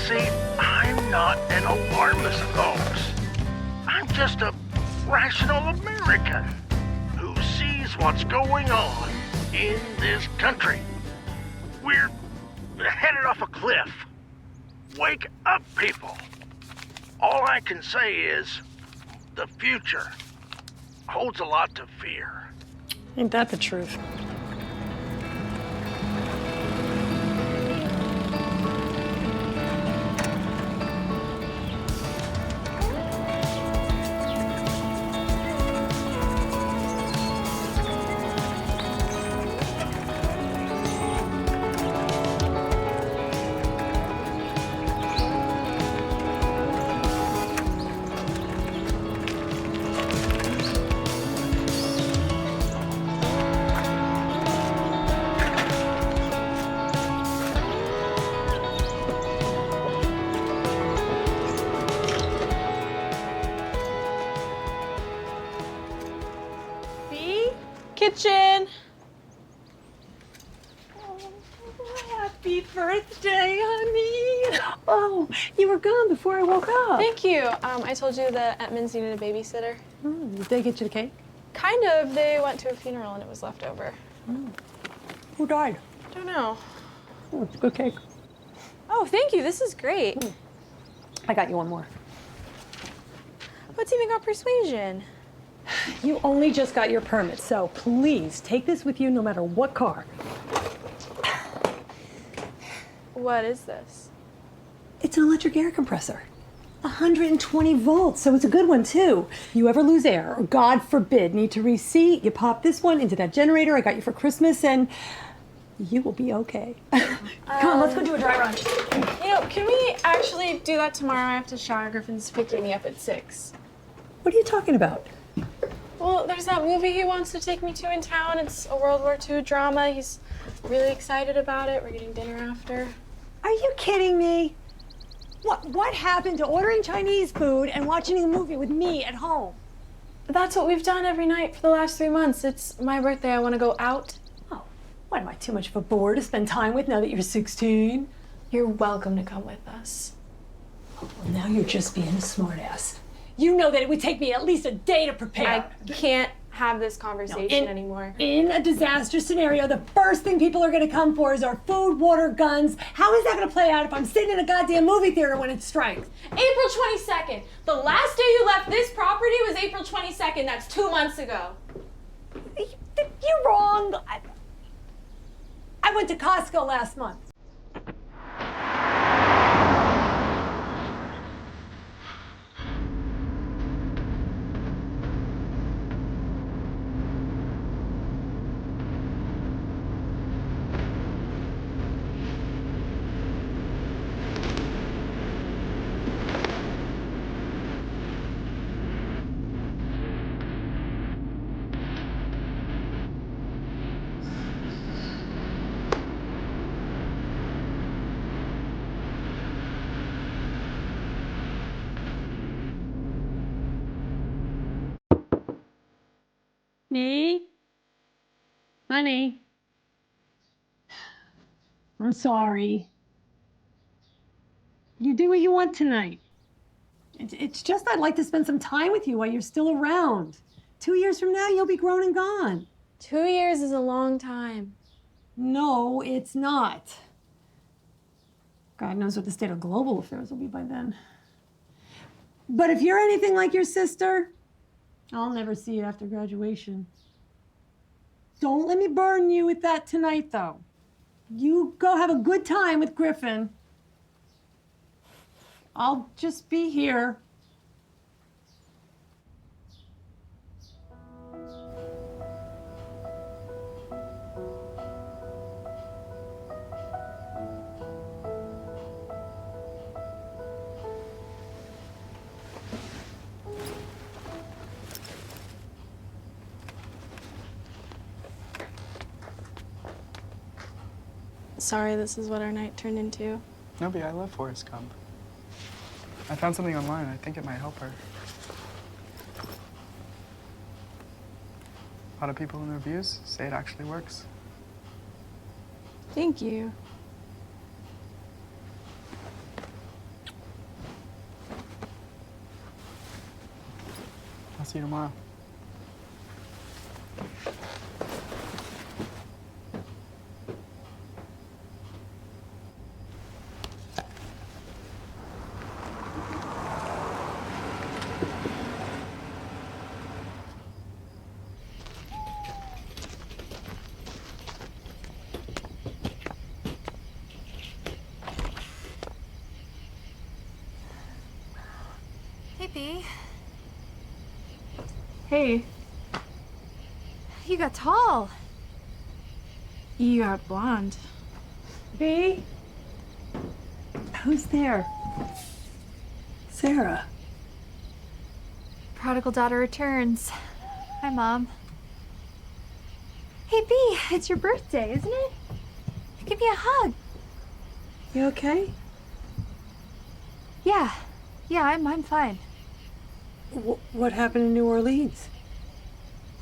See, I'm not an alarmist, folks. I'm just a rational American who sees what's going on in this country. We're headed off a cliff. Wake up, people. All I can say is the future holds a lot to fear. Ain't that the truth? Kitchen. Oh, happy birthday, honey. Oh, you were gone before I woke up. Thank you. I told you that Edmonds needed a babysitter. Did they get you the cake? Kind of. They went to a funeral and it was left over. Who died? Don't know. Oh, it's a good cake. Oh, thank you. This is great. I got you one more. What's even got persuasion? You only just got your permit, so please take this with you no matter what car. What is this? It's an electric air compressor. 120 volts, so it's a good one too. You ever lose air, or God forbid, need to reseat, you pop this one into that generator I got you for Christmas, and you will be okay. Come on, let's go do a dry run. You know, can we actually do that tomorrow? I have to shower. Griffin's picking me up at 6. What are you talking about? Well, there's that movie he wants to take me to in town. It's a World War II drama. He's really excited about it. We're getting dinner after. Are you kidding me? What happened to ordering Chinese food and watching a movie with me at home? That's what we've done every night for the last 3 months. It's my birthday. I want to go out. Oh, what, am I too much of a bore to spend time with now that you're 16? You're welcome to come with us. Oh, well, now you're just being a smartass. You know that it would take me at least a day to prepare. I can't have this conversation anymore. In a disaster scenario, the first thing people are going to come for is our food, water, guns. How is that going to play out if I'm sitting in a goddamn movie theater when it strikes? April 22nd. The last day you left this property was April 22nd. That's 2 months ago. You're wrong. I went to Costco last month. Me? Honey? I'm sorry. You do what you want tonight. It's just I'd like to spend some time with you while you're still around. 2 years from now, you'll be grown and gone. 2 years is a long time. No, it's not. God knows what the state of global affairs will be by then. But if you're anything like your sister, I'll never see you after graduation. Don't let me burn you with that tonight, though. You go have a good time with Griffin. I'll just be here. Sorry, this is what our night turned into. No, I love Forrest Gump. I found something online. I think it might help her. A lot of people in reviews say it actually works. Thank you. See you tomorrow. Hey, B. Hey, You got tall. you got blonde. B? Who's there? Sarah. Prodigal daughter returns. Hi, Mom. Hey, B, it's your birthday, isn't it? Give me a hug. You okay? Yeah, I'm fine. What happened in New Orleans?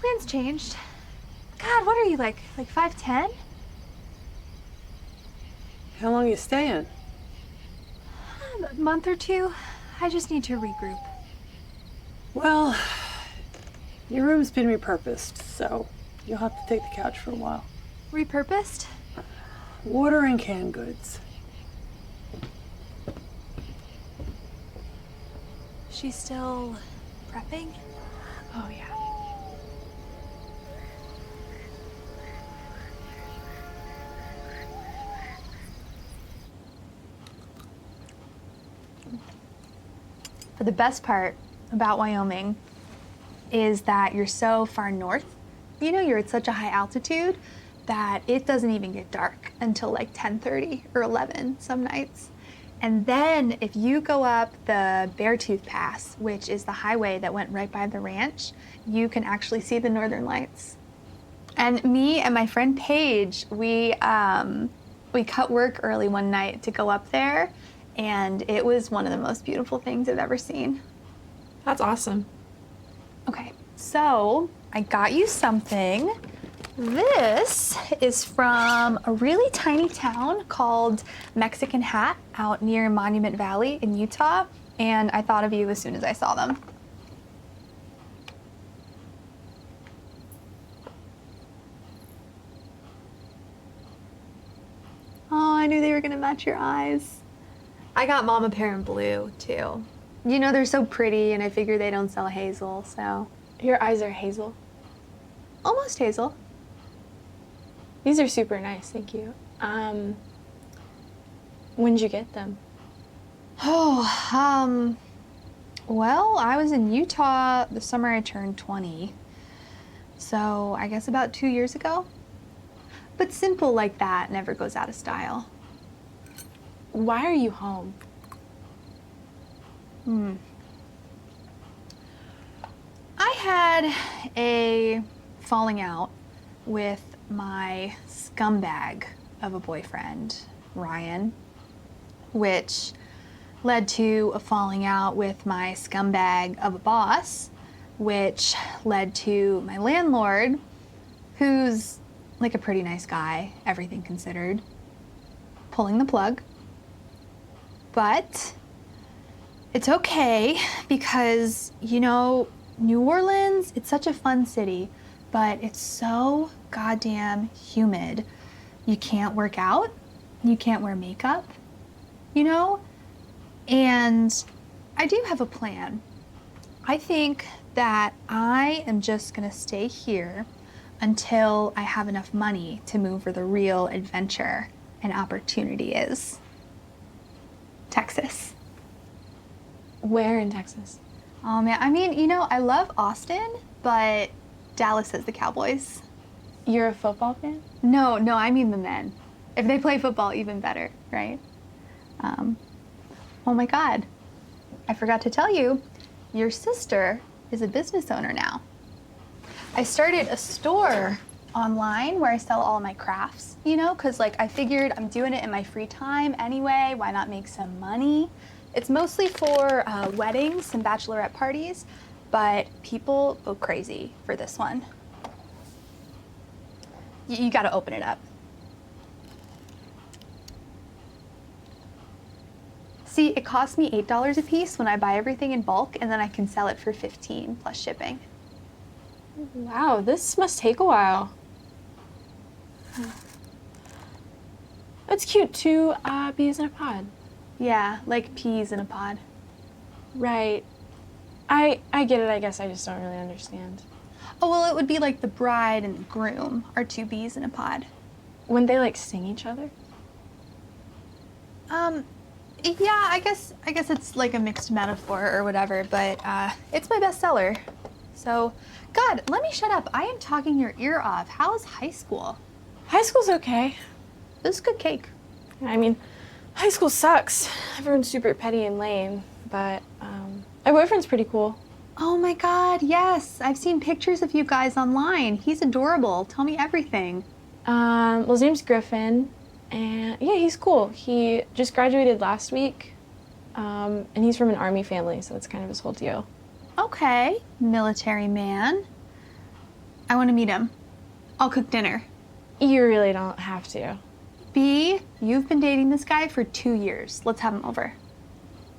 Plans changed. God, what are you, like 5'10"? How long are you staying? A month or two. I just need to regroup. Well, your room's been repurposed, so you'll have to take the couch for a while. Repurposed? Water and canned goods. She's still prepping? Oh, yeah. But the best part about Wyoming is that you're so far north. You know, you're at such a high altitude that it doesn't even get dark until like 10:30 or 11 some nights. And then if you go up the Beartooth Pass, which is the highway that went right by the ranch, you can actually see the northern lights. And me and my friend Paige, we cut work early one night to go up there, and it was one of the most beautiful things I've ever seen. That's awesome. Okay, so I got you something. This is from a really tiny town called Mexican Hat out near Monument Valley in Utah, and I thought of you as soon as I saw them. Oh, I knew they were gonna match your eyes. I got Mom a pair in blue, too. You know, they're so pretty, and I figure they don't sell hazel, so. Your eyes are hazel. Almost hazel. These are super nice, thank you. When did you get them? Oh, well, I was in Utah the summer I turned 20. So I guess about 2 years ago. But simple like that never goes out of style. Why are you home? I had a falling out with my scumbag of a boyfriend, Ryan, which led to a falling out with my scumbag of a boss, which led to my landlord, who's like a pretty nice guy, everything considered, pulling the plug. But it's okay because, you know, New Orleans, it's such a fun city, but it's so goddamn humid. You can't work out, you can't wear makeup, you know? And I do have a plan. I think that I am just gonna stay here until I have enough money to move where the real adventure and opportunity is. Texas. Where in Texas? Oh man, I mean, you know, I love Austin, but Dallas has the Cowboys. You're a football fan? No, I mean the men. If they play football, even better, right? Oh my God, I forgot to tell you, your sister is a business owner now. I started a store online where I sell all my crafts, you know, because like I figured I'm doing it in my free time anyway, why not make some money? It's mostly for weddings and bachelorette parties, but people go crazy for this one. You gotta open it up. See, it costs me $8 a piece when I buy everything in bulk, and then I can sell it for $15 plus shipping. Wow, this must take a while. It's cute, 2 bees in a pod. Yeah, like peas in a pod. Right. I get it, I guess I just don't really understand. Oh, well, it would be like the bride and the groom are 2 bees in a pod. Wouldn't they like sting each other? Yeah, I guess it's like a mixed metaphor or whatever, but it's my bestseller. So, God, let me shut up. I am talking your ear off. How is high school? High school's okay. This is good cake. I mean, high school sucks. Everyone's super petty and lame, but my boyfriend's pretty cool. Oh my God, yes. I've seen pictures of you guys online. He's adorable. Tell me everything. Well, his name's Griffin, and yeah, he's cool. He just graduated last week, and he's from an army family, so that's kind of his whole deal. Okay, military man. I want to meet him. I'll cook dinner. You really don't have to. B, you've been dating this guy for 2 years. Let's have him over.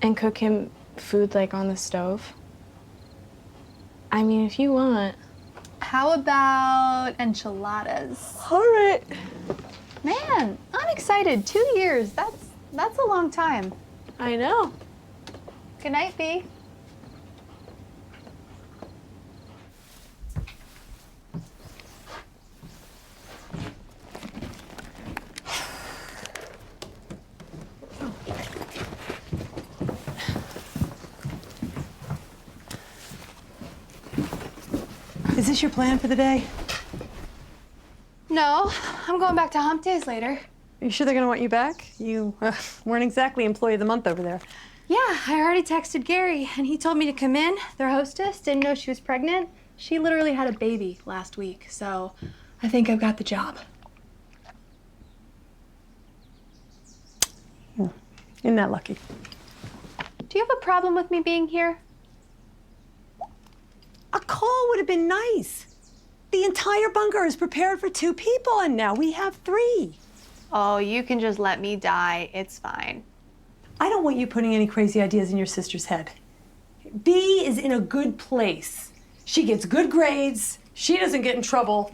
And cook him food like on the stove? I mean, if you want. How about enchiladas? All right. Man, I'm excited. 2 years. That's a long time. I know. Good night, B. Is this your plan for the day? No, I'm going back to hump days later. Are you sure they're gonna want you back? You weren't exactly employee of the month over there. Yeah, I already texted Gary, and he told me to come in. Their hostess didn't know she was pregnant. She literally had a baby last week, so I think I've got the job. Isn't that lucky? Do you have a problem with me being here? A call would have been nice. The entire bunker is prepared for 2 people, and now we have 3. Oh, you can just let me die. It's fine. I don't want you putting any crazy ideas in your sister's head. B is in a good place. She gets good grades. She doesn't get in trouble.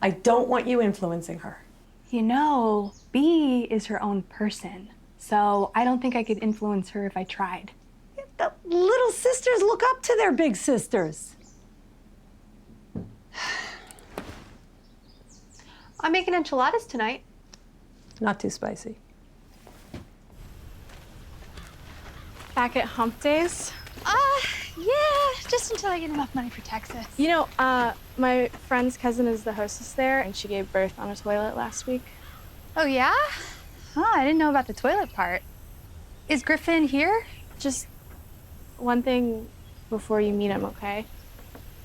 I don't want you influencing her. You know, B is her own person, so I don't think I could influence her if I tried. The little sisters look up to their big sisters. I'm making enchiladas tonight. Not too spicy. Back at hump days? Yeah, just until I get enough money for Texas. You know, my friend's cousin is the hostess there, and she gave birth on a toilet last week. Oh, yeah? Oh, I didn't know about the toilet part. Is Griffin here? Just one thing before you meet him, okay?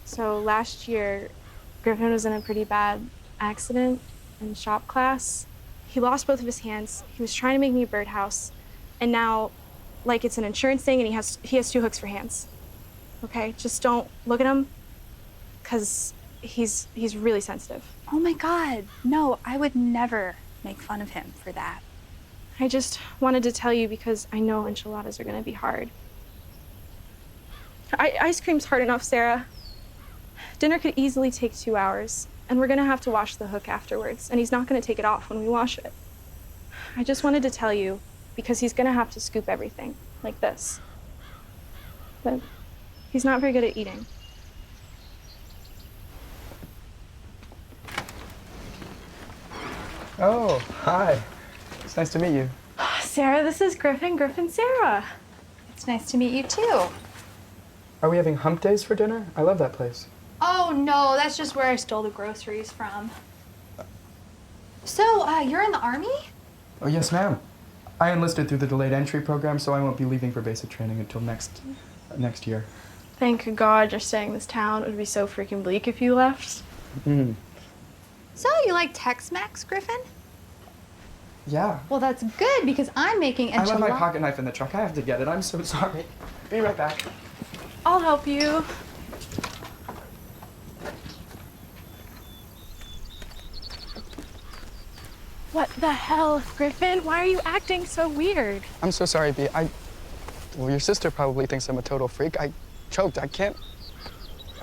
So last year, Griffin was in a pretty bad accident in shop class. He lost both of his hands. He was trying to make me a birdhouse, and now, like, it's an insurance thing, and he has 2 hooks for hands. Okay, just don't look at him, because he's really sensitive. Oh my God, no, I would never make fun of him for that. I just wanted to tell you because I know enchiladas are gonna be hard. Ice cream's hard enough, Sarah. Dinner could easily take 2 hours, and we're gonna have to wash the hook afterwards, and he's not gonna take it off when we wash it. I just wanted to tell you because he's gonna have to scoop everything, like this. But he's not very good at eating. Oh, hi. It's nice to meet you. Sarah, this is Griffin. Griffin, Sarah. It's nice to meet you too. Are we having hump days for dinner? I love that place. Oh no, that's just where I stole the groceries from. So, you're in the Army? Oh, yes, ma'am. I enlisted through the delayed entry program, so I won't be leaving for basic training until next year. Thank God you're staying in this town. It would be so freaking bleak if you left. So, you like Tex-Mex, Griffin? Yeah. Well, that's good because I'm making I enchiladas. left my pocket knife in the truck. I have to get it. I'm so sorry. Be right back. I'll help you. What the hell, Griffin? Why are you acting so weird? I'm so sorry, B. Well, your sister probably thinks I'm a total freak. I choked. I'm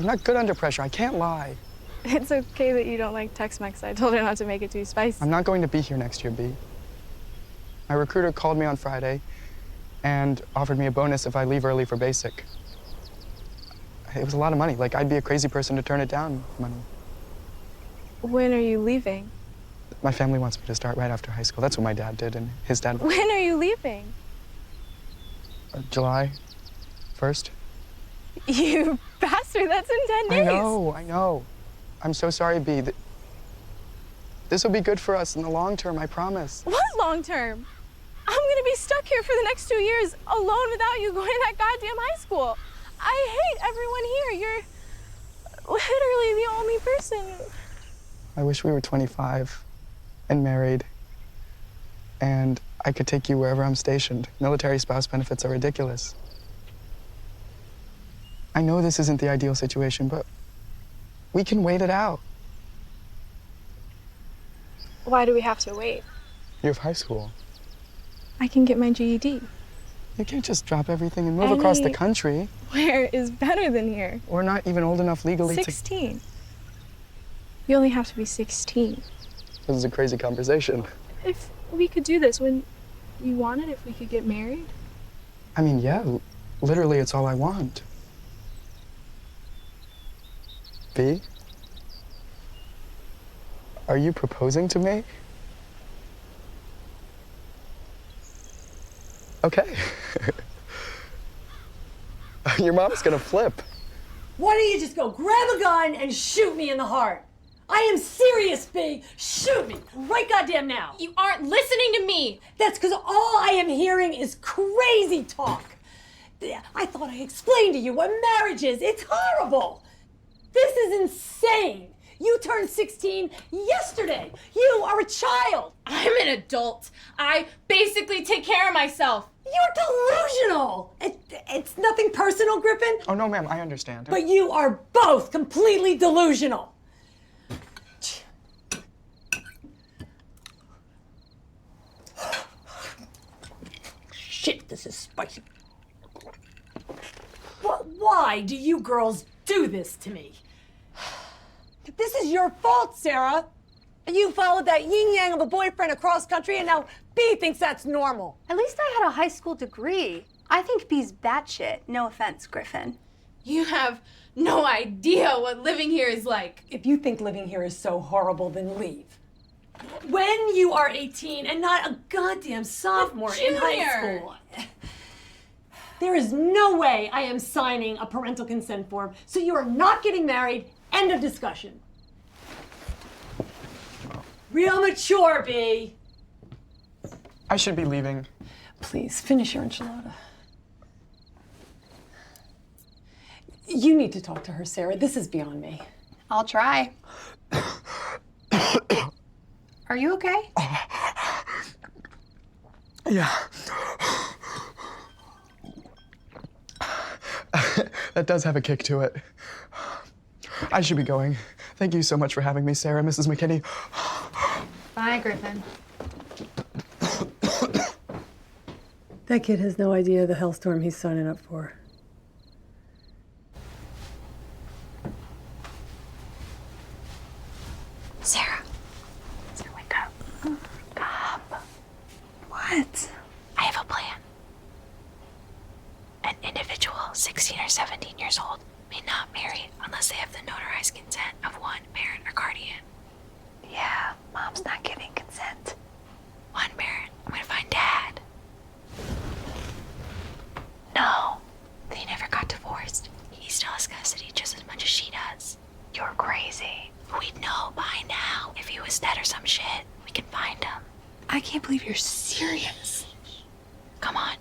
not good under pressure. I can't lie. It's okay that you don't like Tex-Mex. I told her not to make it too spicy. I'm not going to be here next year, B. My recruiter called me on Friday and offered me a bonus if I leave early for basic. It was a lot of money. Like, I'd be a crazy person to turn it down, money. When are you leaving? My family wants me to start right after high school. That's what my dad did, and his dad... When are you leaving? July 1st. You bastard, that's in 10 days. I know. I'm so sorry, B. This will be good for us in the long term, I promise. What long term? I'm gonna be stuck here for the next 2 years alone without you going to that goddamn high school. I hate everyone here. You're literally the only person. I wish we were 25 and married, and I could take you wherever I'm stationed. Military spouse benefits are ridiculous. I know this isn't the ideal situation, but we can wait it out. Why do we have to wait? You have high school. I can get my GED. You can't just drop everything and move across the country. Where is better than here? We're not even old enough legally 16. You only have to be 16. This is a crazy conversation. If we could do this when you wanted, if we could get married. I mean, yeah, literally it's all I want. B? Are you proposing to me? Okay. Your mom's gonna flip. Why don't you just go grab a gun and shoot me in the heart? I am serious, B. Shoot me right goddamn now. You aren't listening to me. That's because all I am hearing is crazy talk. I thought I explained to you what marriage is. It's horrible. This is insane. You turned 16 yesterday. You are a child. I'm an adult. I basically take care of myself. You're delusional. It's nothing personal, Griffin. Oh, no, ma'am, I understand. But you are both completely delusional. Shit, this is spicy. Why do you girls do this to me? This is your fault, Sarah. You followed that yin-yang of a boyfriend across country, and now B thinks that's normal. At least I had a high school degree. I think B's batshit. No offense, Griffin. You have no idea what living here is like. If you think living here is so horrible, then leave. When you are 18 and not a goddamn sophomore in high school. There is no way I am signing a parental consent form, so you are not getting married. End of discussion. Real mature, B. I should be leaving. Please, finish your enchilada. You need to talk to her, Sarah. This is beyond me. I'll try. Are you okay? Yeah. That does have a kick to it. I should be going. Thank you so much for having me, Sarah, Mrs. McKinney. Bye, Griffin. That kid has no idea the hellstorm he's signing up for. Sarah, wake up. Stop. What? I have a plan. An individual, 16 or 17 years old, may not marry unless they have the notarized consent of one parent or guardian. Yeah, Mom's not giving consent. One parent, I'm gonna find Dad. No. They never got divorced. He still has custody just as much as she does. You're crazy. We'd know by now if he was dead or some shit. We can find him. I can't believe you're serious. Come on.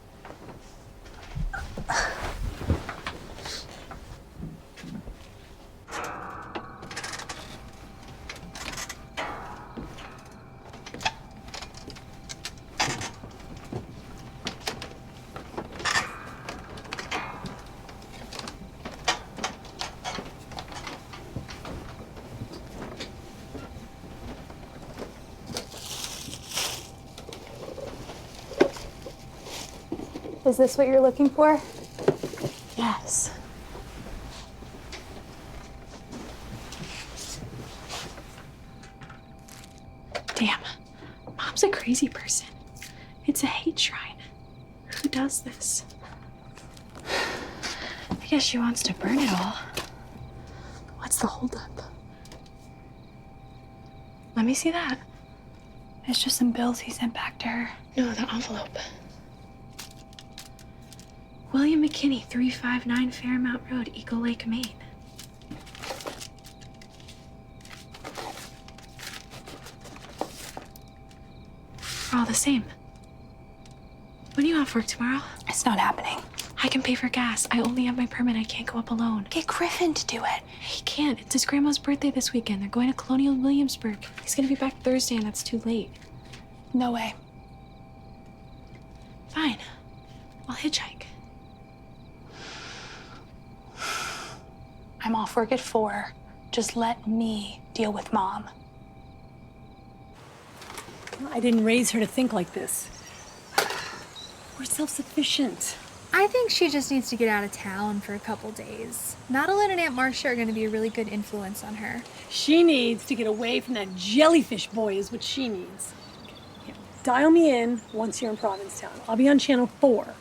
Is this what you're looking for? Yes. Damn. Mom's a crazy person. It's a hate shrine. Who does this? I guess she wants to burn it all. What's the holdup? Let me see that. It's just some bills he sent back to her. No, the envelope. William McKinney, 359 Fairmount Road, Eagle Lake, Maine. We're all the same. When are you off work tomorrow? It's not happening. I can pay for gas. I only have my permit. I can't go up alone. Get Griffin to do it. He can't. It's his grandma's birthday this weekend. They're going to Colonial Williamsburg. He's gonna be back Thursday, and that's too late. No way. Fine. I'll hitchhike. I'm off work at 4. Just let me deal with Mom. I didn't raise her to think like this. We're self-sufficient. I think she just needs to get out of town for a couple days. Madeline and Aunt Marsha are going to be a really good influence on her. She needs to get away from that jellyfish boy is what she needs. Here, dial me in once you're in Provincetown. I'll be on channel 4.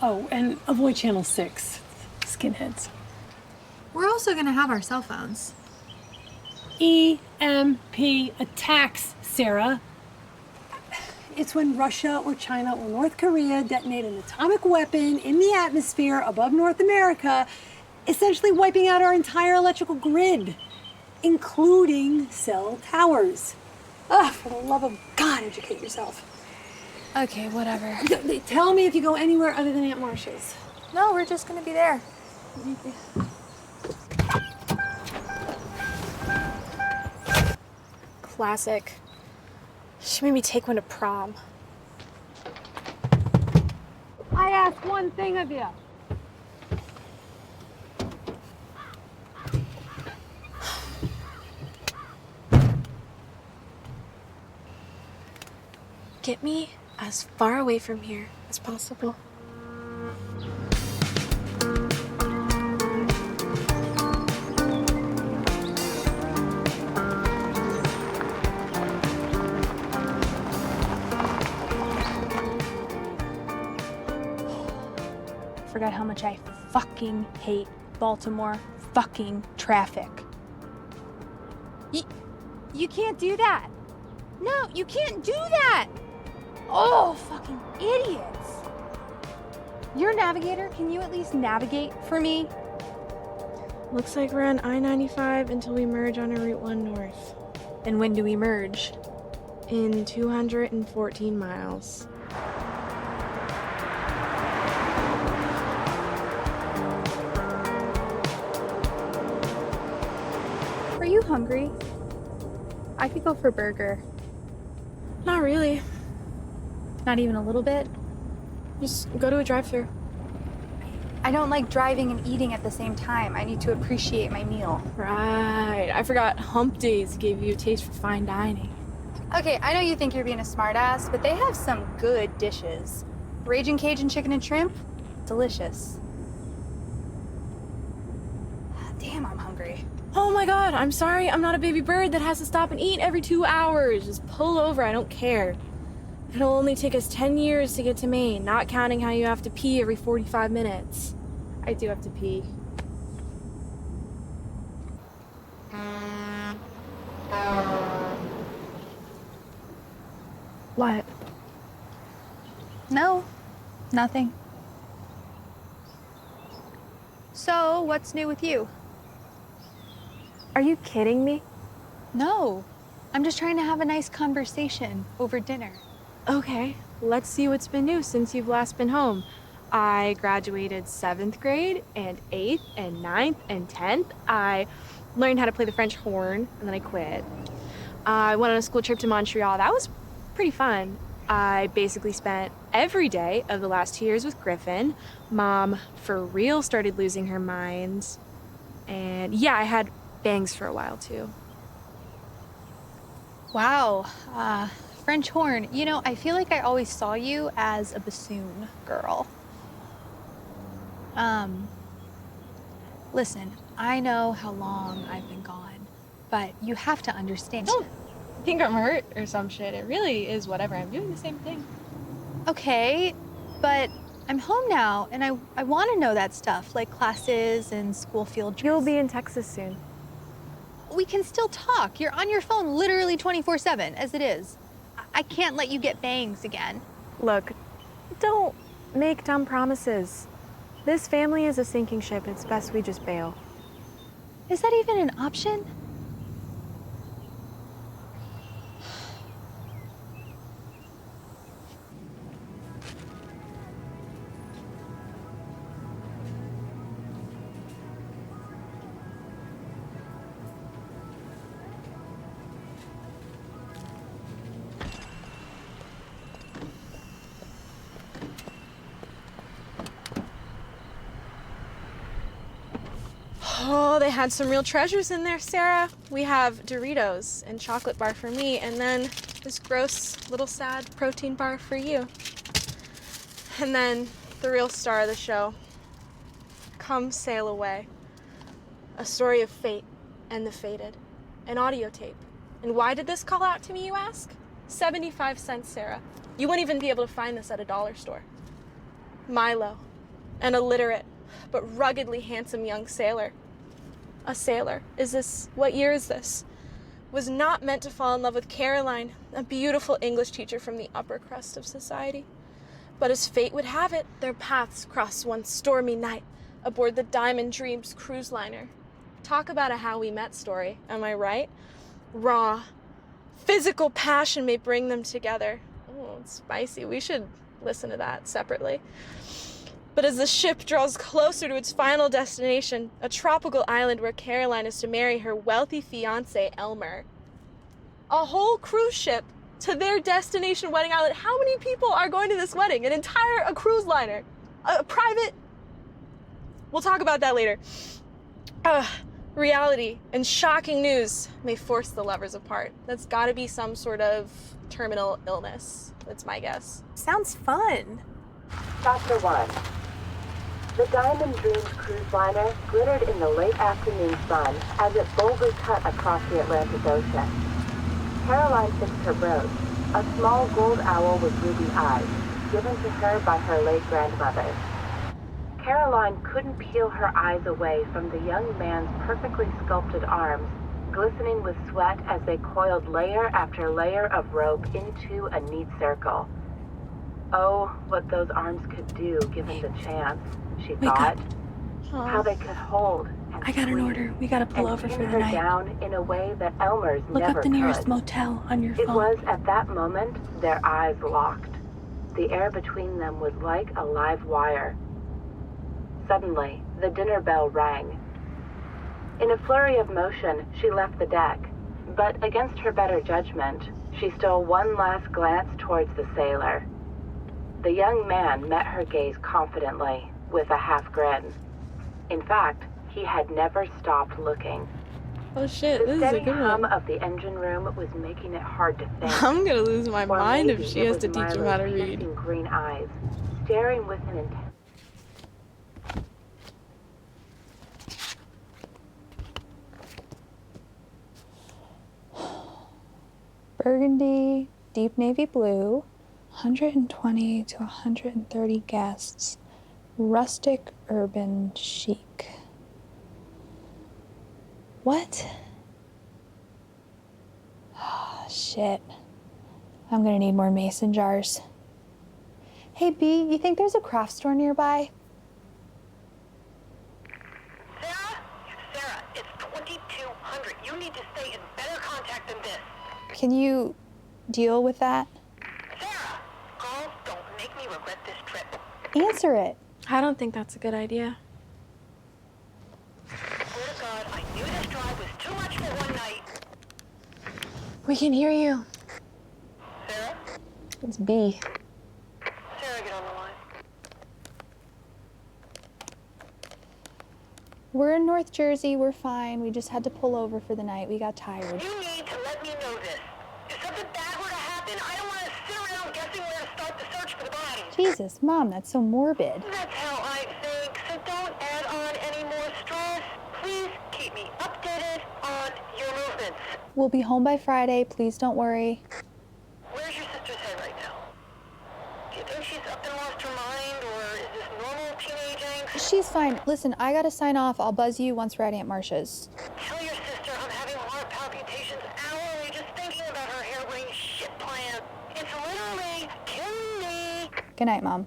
Oh, and avoid channel 6. Skinheads. We're also going to have our cell phones. EMP attacks, Sarah. It's when Russia or China or North Korea detonate an atomic weapon in the atmosphere above North America, essentially wiping out our entire electrical grid, including cell towers. Ah, for the love of God, educate yourself. Okay, whatever. Tell me if you go anywhere other than Aunt Marsha's. No, we're just going to be there. Classic. She made me take one to prom. I ask one thing of you. Get me as far away from here as possible. Forgot how much I fucking hate Baltimore fucking traffic. You can't do that. No, you can't do that. Oh, fucking idiots. You're a navigator. Can you at least navigate for me? Looks like we're on I-95 until we merge on a Route 1 north. And when do we merge? In 214 miles. Are you hungry? I could go for a burger. Not really. Not even a little bit? Just go to a drive-thru. I don't like driving and eating at the same time. I need to appreciate my meal. Right. I forgot hump days gave you a taste for fine dining. Okay, I know you think you're being a smartass, but they have some good dishes. Raging Cajun chicken and shrimp, delicious. Damn, I'm hungry. Oh my God, I'm sorry. I'm not a baby bird that has to stop and eat every 2 hours. Just pull over, I don't care. It'll only take us 10 years to get to Maine, not counting how you have to pee every 45 minutes. I do have to pee. What? No, nothing. So, what's new with you? Are you kidding me? No, I'm just trying to have a nice conversation over dinner. Okay, let's see what's been new since you've last been home. I graduated 7th grade and 8th and 9th and 10th. I learned how to play the French horn and then I quit. I went on a school trip to Montreal. That was pretty fun. I basically spent every day of the last 2 years with Griffin. Mom, for real, started losing her mind. And yeah, I had bangs for a while too. Wow, French horn. You know, I feel like I always saw you as a bassoon girl. Listen, I know how long I've been gone, but you have to understand. Don't think I'm hurt or some shit. It really is whatever. I'm doing the same thing. Okay, but I'm home now, and I want to know that stuff, like classes and school field trips. You'll be in Texas soon. We can still talk. You're on your phone literally 24/7, as it is. I can't let you get bangs again. Look, don't make dumb promises. This family is a sinking ship. It's best we just bail. Is that even an option? Oh, they had some real treasures in there, Sarah. We have Doritos and chocolate bar for me, and then this gross little sad protein bar for you. And then the real star of the show, Come Sail Away. A story of fate and the fated. An audio tape. And why did this call out to me, you ask? 75 cents, Sarah. You wouldn't even be able to find this at a dollar store. Milo, an illiterate but ruggedly handsome young sailor. A sailor. What year is this? Was not meant to fall in love with Caroline, a beautiful English teacher from the upper crust of society. But as fate would have it, their paths crossed one stormy night aboard the Diamond Dreams cruise liner. Talk about a how we met story, am I right? Raw, physical passion may bring them together. Oh, it's spicy. We should listen to that separately. But as the ship draws closer to its final destination, a tropical island where Caroline is to marry her wealthy fiancé, Elmer. A whole cruise ship to their destination wedding island. How many people are going to this wedding? A cruise liner. A private... We'll talk about that later. Reality and shocking news may force the lovers apart. That's gotta be some sort of terminal illness. That's my guess. Sounds fun. Chapter 1. The Diamond Dreams cruise liner glittered in the late afternoon sun as it boldly cut across the Atlantic Ocean. Caroline fixed her brooch, a small gold owl with ruby eyes, given to her by her late grandmother. Caroline couldn't peel her eyes away from the young man's perfectly sculpted arms, glistening with sweat as they coiled layer after layer of rope into a neat circle. Oh, what those arms could do given the chance, she thought. How they could hold and I got an order. We gotta pull over for the night. Down in a way that Elmer's Look never up the nearest could. motel on your phone. It was at that moment their eyes locked. The air between them was like a live wire. Suddenly, the dinner bell rang. In a flurry of motion, she left the deck, but against her better judgment, she stole one last glance towards the sailor. The young man met her gaze confidently, with a half grin. In fact, he had never stopped looking. Oh shit, The this is a steady good hum one. of the engine room was making it hard to think. I'm gonna lose my Or mind if maybe she it has was to teach him how to Milo's read. piercing green eyes, staring with an intense. Burgundy, deep navy blue, 120 to 130 guests, rustic, urban, chic. What? Oh, shit. I'm gonna need more mason jars. Hey, B, you think there's a craft store nearby? Sarah, it's 2200. You need to stay in better contact than this. Can you deal with that? Sarah, calls don't make me regret this trip. Answer it. I don't think that's a good idea. Swear to God, I knew this drive was too much for one night. We can hear you. Sarah? It's B. Sarah, get on the line. We're in North Jersey, we're fine. We just had to pull over for the night. We got tired. You need to let me know this. If something bad were to happen, I don't want to sit around guessing where to start the search for the body. Jesus, Mom, that's so morbid. That's how I think, so don't me updated on your movements. We'll be home by Friday. Please don't worry. Where's your sister's head right now? Do you think she's up and lost her mind, or is this normal teenage angst? She's fine. Listen, I gotta sign off. I'll buzz you once we're at Aunt Marcia's. Tell your sister I'm having heart palpitations hourly just thinking about her harebrained shit plan. It's literally killing me. Good night, Mom.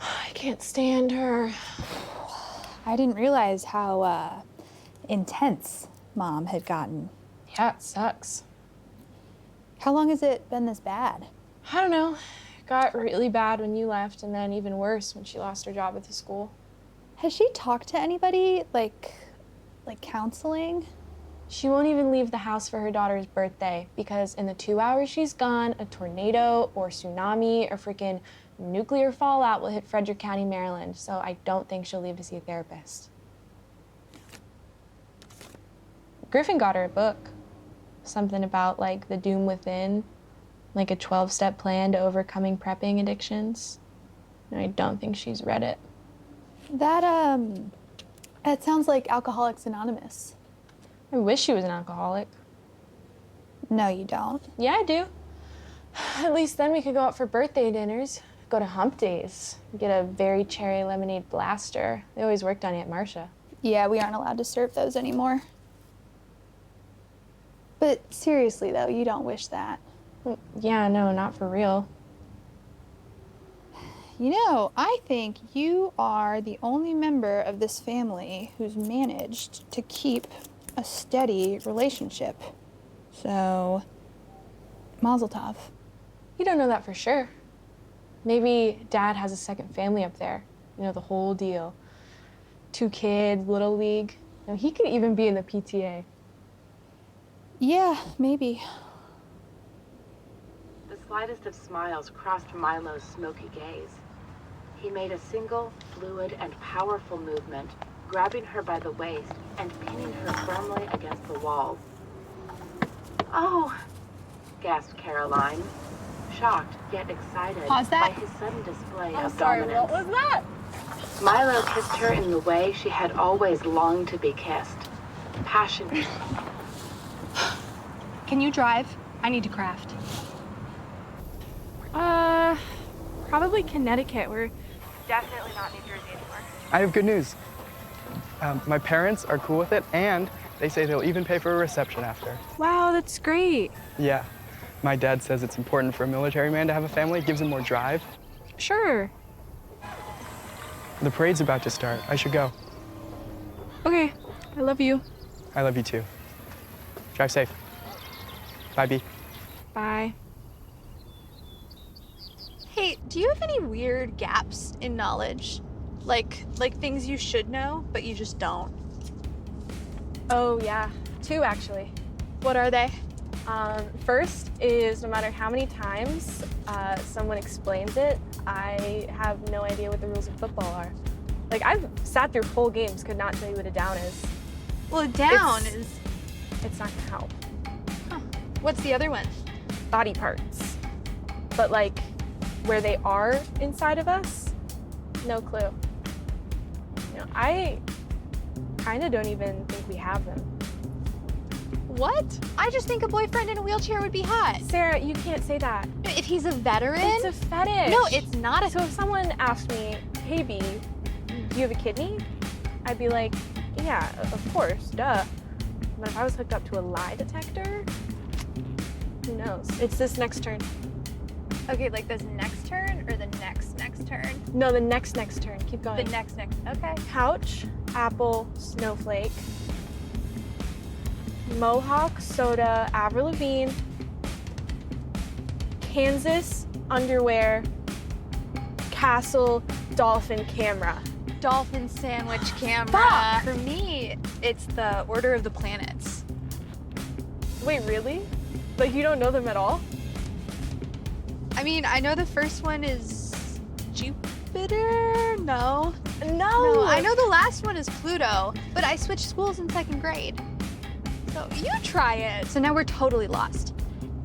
I can't stand her. I didn't realize how intense Mom had gotten. Yeah, it sucks. How long has it been this bad? I don't know. It got really bad when you left, and then even worse when she lost her job at the school. Has she talked to anybody, like counseling? She won't even leave the house for her daughter's birthday because in the 2 hours she's gone, a tornado or tsunami or freaking nuclear fallout will hit Frederick County, Maryland. So I don't think she'll leave to see a therapist. Griffin got her a book. Something about like the doom within, like a 12-step plan to overcoming prepping addictions. And I don't think she's read it. That sounds like Alcoholics Anonymous. I wish she was an alcoholic. No, you don't. Yeah, I do. At least then we could go out for birthday dinners, go to hump days, get a very cherry lemonade blaster. They always worked on Aunt Marsha. Yeah, we aren't allowed to serve those anymore. But seriously, though, you don't wish that. Yeah, no, not for real. You know, I think you are the only member of this family who's managed to keep a steady relationship. So, mazel tov. You don't know that for sure. Maybe Dad has a second family up there. You know, the whole deal. 2 kids, little league. You know, he could even be in the PTA. Yeah, maybe. The slightest of smiles crossed Milo's smoky gaze. He made a single, fluid, and powerful movement, grabbing her by the waist and pinning her firmly against the wall. "Oh," gasped Caroline, shocked yet excited Pause that. by his sudden display I'm of sorry, dominance. what was that? Milo kissed her in the way she had always longed to be kissed. Passionate. Can you drive? I need to craft. Probably Connecticut. We're definitely not New Jersey anymore. I have good news. My parents are cool with it, and they say they'll even pay for a reception after. Wow, that's great. Yeah. My dad says it's important for a military man to have a family. It gives him more drive. Sure. The parade's about to start. I should go. Okay, I love you. I love you too. Drive safe. Bye, B. Bye. Hey, do you have any weird gaps in knowledge? Like things you should know, but you just don't? Oh yeah, 2 actually. What are they? First is no matter how many times someone explains it, I have no idea what the rules of football are. Like I've sat through whole games, could not tell you what a down is. Well, down is... It's not gonna help. Huh. What's the other one? Body parts. But like where they are inside of us, no clue. You know, I kind of don't even think we have them. What? I just think a boyfriend in a wheelchair would be hot. Sarah, you can't say that. If he's a veteran? It's a fetish. No, it's not a... So if someone asked me, hey B, do you have a kidney? I'd be like, yeah, of course, duh. But if I was hooked up to a lie detector, who knows? It's this next turn. Okay, like this next turn or the next turn? No, the next turn. Keep going. The next, okay. Couch, apple, snowflake, Mohawk, soda, Avril Lavigne, Kansas, underwear, castle, dolphin, camera. Dolphin sandwich camera. Fuck! For me, it's the Order of the Planets. Wait, really? Like you don't know them at all? I mean, I know the first one is Jupiter? No. No. I know the last one is Pluto, but I switched schools in 2nd grade. So you try it. So now we're totally lost.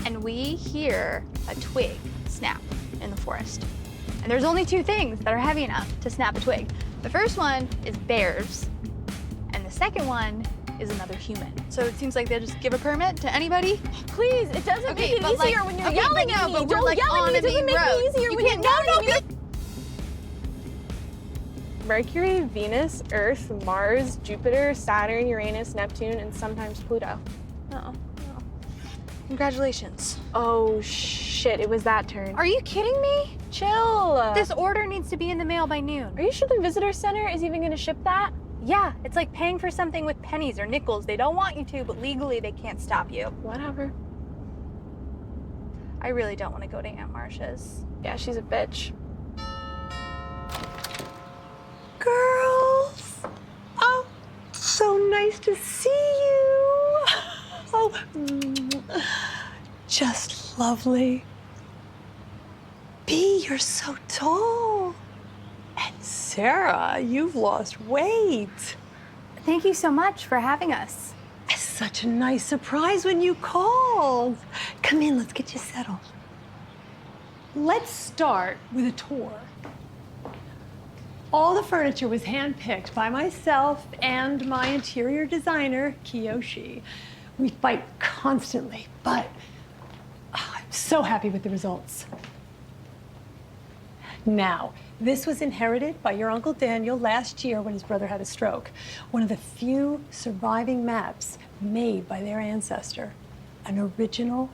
And we hear a twig snap in the forest. And there's only 2 things that are heavy enough to snap a twig. The first one is bears, and the second one is another human. So it seems like they'll just give a permit to anybody? Please, it doesn't make it easier when you're yelling at me. But we're Don't like yell at on me. a It doesn't main make road. it easier You when you're can't- yelling at me. Mercury, Venus, Earth, Mars, Jupiter, Saturn, Uranus, Neptune, and sometimes Pluto. Oh. Congratulations. Oh shit, it was that turn. Are you kidding me? Chill. This order needs to be in the mail by noon. Are you sure the visitor center is even gonna ship that? Yeah, it's like paying for something with pennies or nickels. They don't want you to, but legally they can't stop you. Whatever. I really don't want to go to Aunt Marsha's. Yeah, she's a bitch. Girls! Oh, so nice to see you. Oh, just lovely. B, you're so tall. And Sarah, you've lost weight. Thank you so much for having us. It's such a nice surprise when you called. Come in, let's get you settled. Let's start with a tour. All the furniture was handpicked by myself and my interior designer, Kiyoshi. We fight constantly, but I'm so happy with the results. Now, this was inherited by your Uncle Daniel last year when his brother had a stroke. One of the few surviving maps made by their ancestor, an original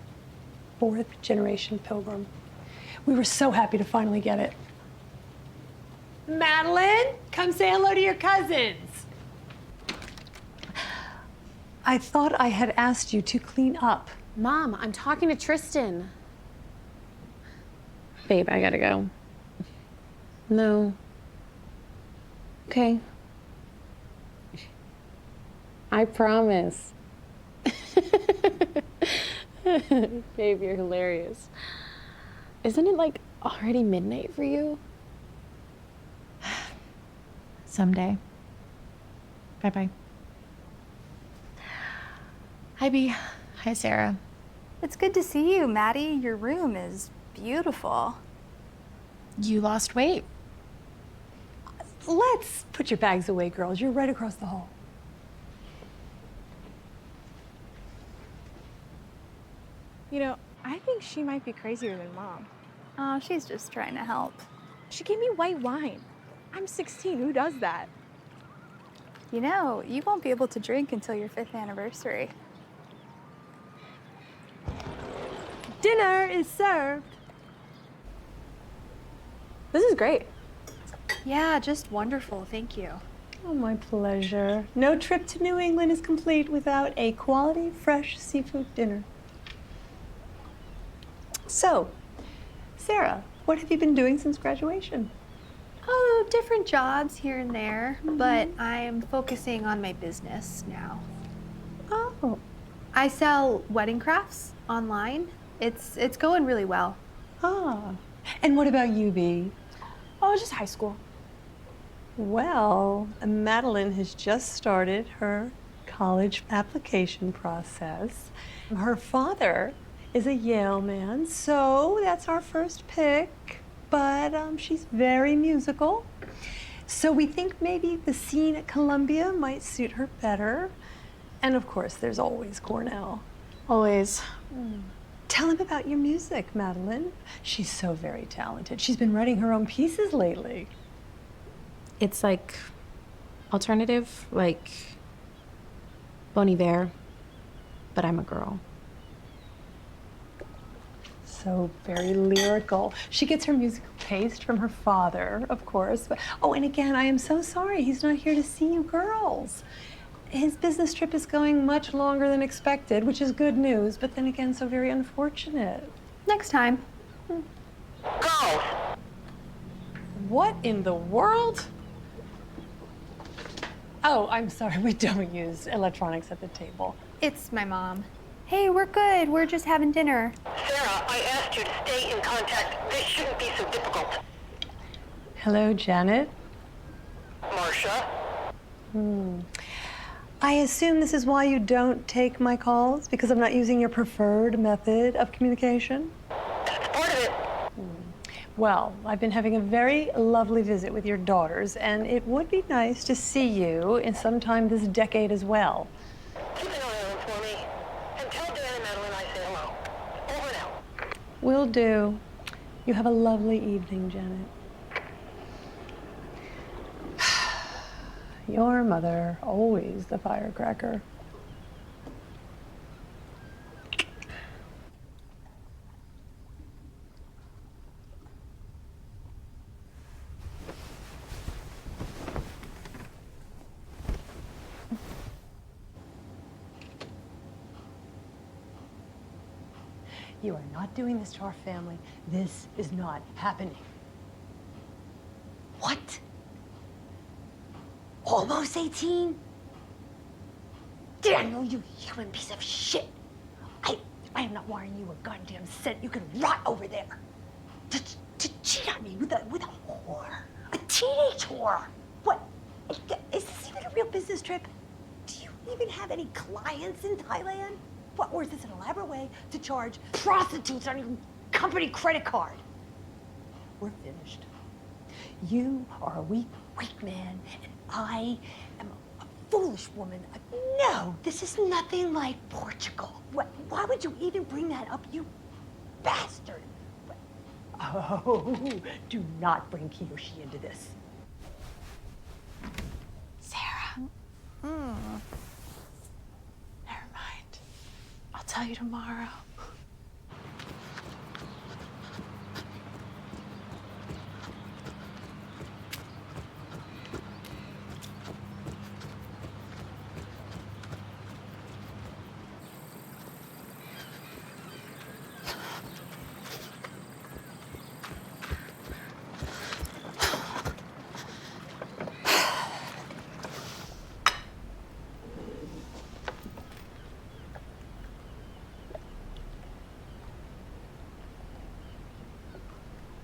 4th-generation pilgrim. We were so happy to finally get it. Madeline, come say hello to your cousins. I thought I had asked you to clean up. Mom, I'm talking to Tristan. Babe, I gotta go. No. Okay. I promise. Babe, you're hilarious. Isn't it like already midnight for you? Someday. Bye-bye. Hi, B. Hi, Sarah. It's good to see you, Maddie. Your room is beautiful. You lost weight. Let's put your bags away, girls. You're right across the hall. You know, I think she might be crazier than Mom. Oh, she's just trying to help. She gave me white wine. I'm 16, who does that? You know, you won't be able to drink until your 5th anniversary. Dinner is served. This is great. Yeah, just wonderful. Thank you. Oh, my pleasure. No trip to New England is complete without a quality, fresh seafood dinner. So, Sarah, what have you been doing since graduation? Oh, different jobs here and there, but I'm focusing on my business now. Oh. I sell wedding crafts online. It's going really well. Ah. And what about you, B? Oh, just high school. Well, Madeline has just started her college application process. Her father is a Yale man, so that's our first pick. But she's very musical. So we think maybe the scene at Columbia might suit her better. And of course, there's always Cornell. Always. Tell him about your music, Madeline. She's so very talented. She's been writing her own pieces lately. It's like alternative, like Bon Iver, but I'm a girl. So very lyrical. She gets her musical taste from her father, of course. But, oh, and again, I am so sorry he's not here to see you girls. His business trip is going much longer than expected, which is good news, but then again, so very unfortunate. Next time. Go! What in the world? Oh, I'm sorry, we don't use electronics at the table. It's my mom. Hey, we're good. We're just having dinner. Sarah, I asked you to stay in contact. This shouldn't be so difficult. Hello, Janet. Marsha? I assume this is why you don't take my calls, because I'm not using your preferred method of communication? That's part of it. Well, I've been having a very lovely visit with your daughters, and it would be nice to see you in sometime this decade as well. Will do. You have a lovely evening, Janet. Your mother, always the firecracker. You are not doing this to our family. This is not happening. What? Almost 18? Daniel, you human piece of shit. I am not wiring you a goddamn cent. You can rot over there. To cheat on me with a whore. A teenage whore. What? Is this even a real business trip? Do you even have any clients in Thailand? What, or is this an elaborate way to charge prostitutes on your company credit card? We're finished. You are a weak man, and I am a foolish woman. No, this is nothing like Portugal. Why would you even bring that up, you bastard? Oh, do not bring Kiyoshi into this. Sarah. Never mind. I'll tell you tomorrow.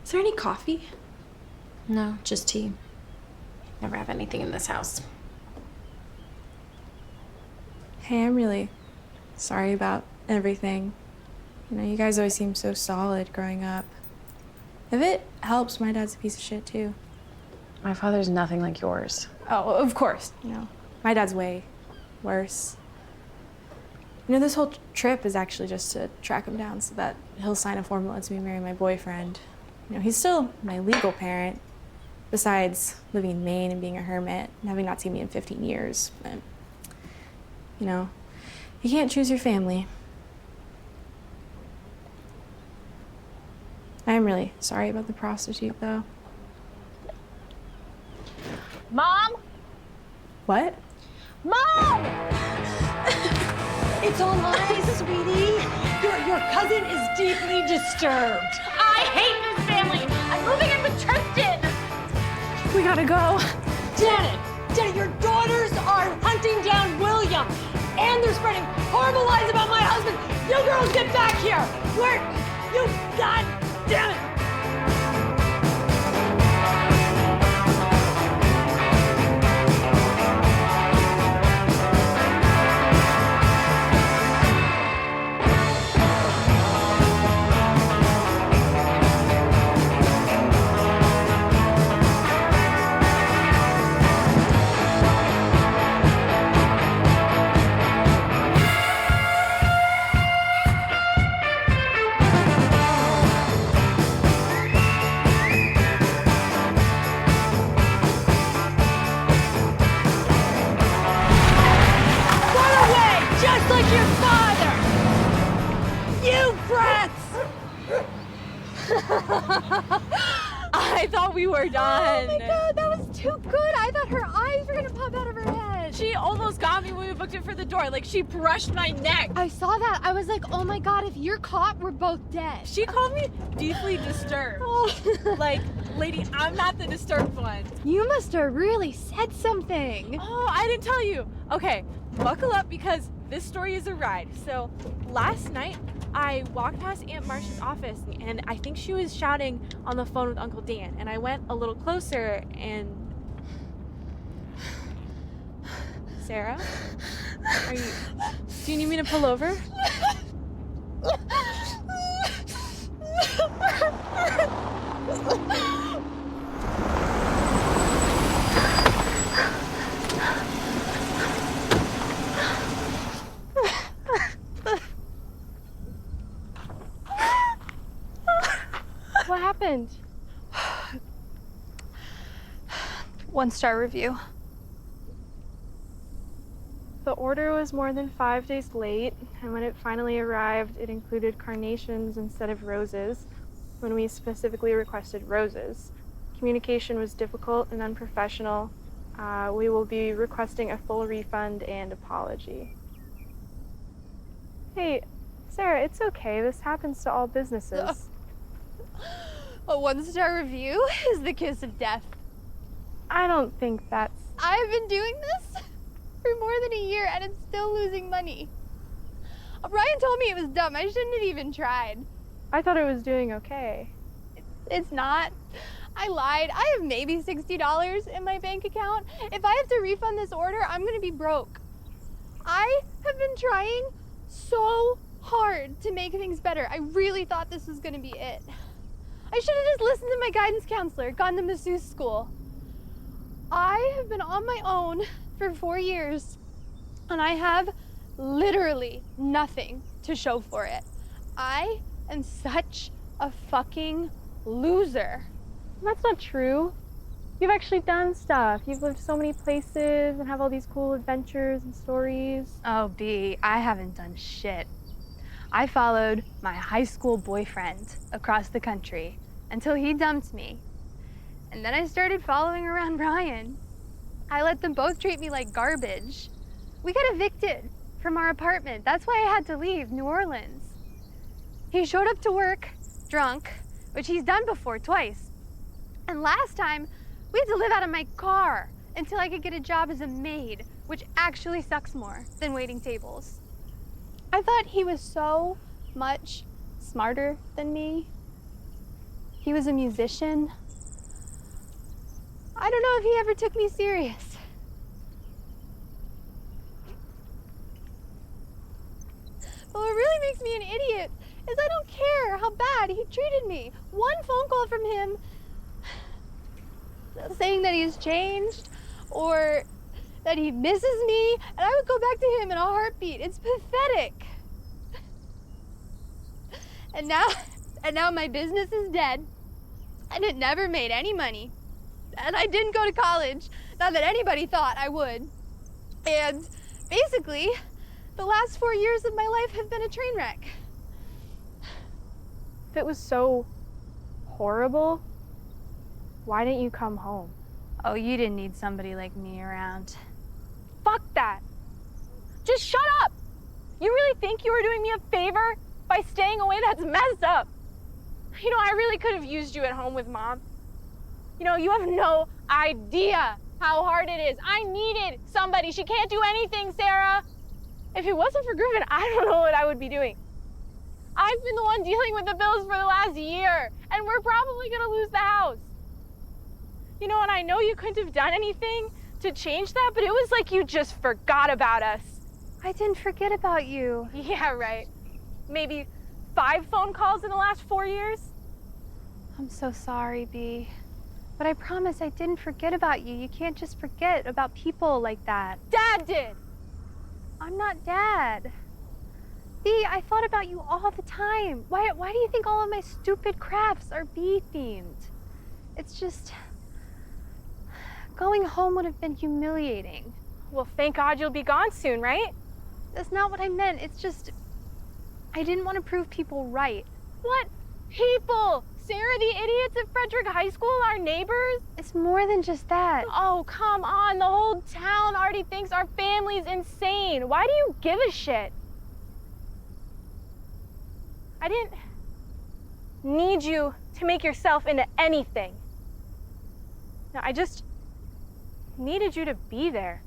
Is there any coffee? No, just tea. Never have anything in this house. Hey, I'm really sorry about everything. You know, you guys always seem so solid growing up. If it helps, my dad's a piece of shit too. My father's nothing like yours. Oh, of course. You know, my dad's way worse. You know, this whole trip is actually just to track him down so that he'll sign a form that lets me marry my boyfriend. You know, he's still my legal parent, besides living in Maine and being a hermit and having not seen me in 15 years. But, you know, you can't choose your family. I'm really sorry about the prostitute, though. Mom? What? Mom! It's all lies, sweetie. Your cousin is deeply disturbed. I hate this family. I'm moving in with Tristan. We gotta go. Janet, your daughters are hunting down William, and they're spreading horrible lies about my husband. You girls get back here. God damn it. I thought we were done. Oh my god, that was too good. I thought her eyes were gonna pop out of her head. She almost got me when we booked it for the door. Like, she brushed my neck. I saw that. I was like, oh my god, if you're caught, we're both dead. She called me deeply disturbed. Like, lady, I'm not the disturbed one. You must have really said something. Oh, I didn't tell you. Okay, buckle up because this story is a ride. So, last night, I walked past Aunt Marsha's office and I think she was shouting on the phone with Uncle Dan. And I went a little closer and... Sarah? Do you need me to pull over? happened? 1-star review. The order was more than 5 days late, and when it finally arrived, it included carnations instead of roses, when we specifically requested roses. Communication was difficult and unprofessional. We will be requesting a full refund and apology. Hey, Sarah, it's okay. This happens to all businesses. A 1-star review is the kiss of death. I don't think that's... I've been doing this for more than a year and it's still losing money. Brian told me it was dumb. I shouldn't have even tried. I thought it was doing okay. It's not. I lied. I have maybe $60 in my bank account. If I have to refund this order, I'm gonna be broke. I have been trying so hard to make things better. I really thought this was gonna be it. I should have just listened to my guidance counselor, gone to masseuse school. I have been on my own for 4 years, and I have literally nothing to show for it. I am such a fucking loser. That's not true. You've actually done stuff. You've lived so many places and have all these cool adventures and stories. Oh, B, I haven't done shit. I followed my high school boyfriend across the country until he dumped me. And then I started following around Brian. I let them both treat me like garbage. We got evicted from our apartment. That's why I had to leave New Orleans. He showed up to work drunk, which he's done before twice. And last time, we had to live out of my car until I could get a job as a maid, which actually sucks more than waiting tables. I thought he was so much smarter than me. He was a musician. I don't know if he ever took me serious. But what really makes me an idiot is I don't care how bad he treated me. One phone call from him saying that he's changed or that he misses me, and I would go back to him in a heartbeat. It's pathetic. And now my business is dead, and it never made any money. And I didn't go to college, not that anybody thought I would. And basically, the last 4 years of my life have been a train wreck. If it was so horrible, why didn't you come home? Oh, you didn't need somebody like me around. Fuck that. Just shut up. You really think you were doing me a favor by staying away? That's messed up. You know, I really could have used you at home with Mom. You know, you have no idea how hard it is. I needed somebody. She can't do anything, Sarah. If it wasn't for Griffin, I don't know what I would be doing. I've been the one dealing with the bills for the last year, and we're probably gonna lose the house. You know, and I know you couldn't have done anything to change that, but it was like you just forgot about us. I didn't forget about you. Yeah, right. Maybe 5 phone calls in the last 4 years? I'm so sorry, B. But I promise I didn't forget about you. You can't just forget about people like that. Dad did! I'm not Dad. B, I thought about you all the time. Why do you think all of my stupid crafts are bee-themed? It's just... going home would have been humiliating. Well, thank God you'll be gone soon, right? That's not what I meant. It's just... I didn't want to prove people right. What people? Sarah, the idiots at Frederick High School, our neighbors? It's more than just that. Oh, come on. The whole town already thinks our family's insane. Why do you give a shit? I didn't need you to make yourself into anything. No, I just needed you to be there.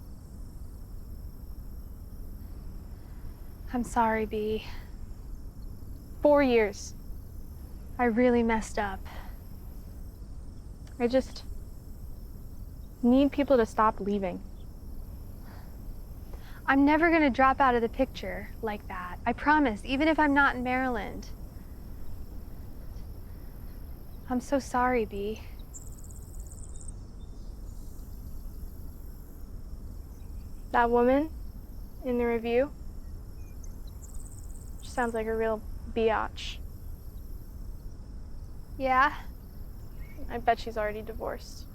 I'm sorry, B. 4 years. I really messed up. I just need people to stop leaving. I'm never gonna drop out of the picture like that. I promise, even if I'm not in Maryland. I'm so sorry, B. That woman in the review, she sounds like a real biatch. Yeah? I bet she's already divorced.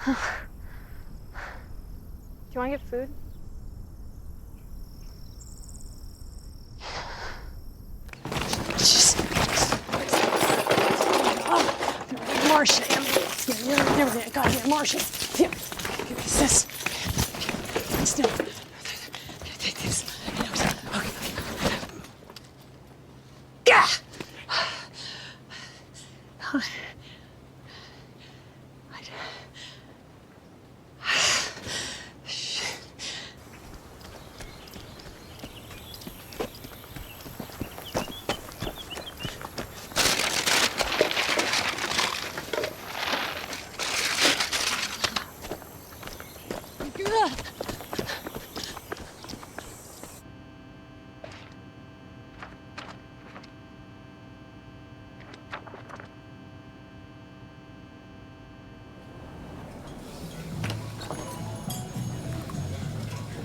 Do you want to get food? Marsha, yeah, you're there. God, yeah, Marsha. Here, give me this. Still. Take this. Okay. Yeah.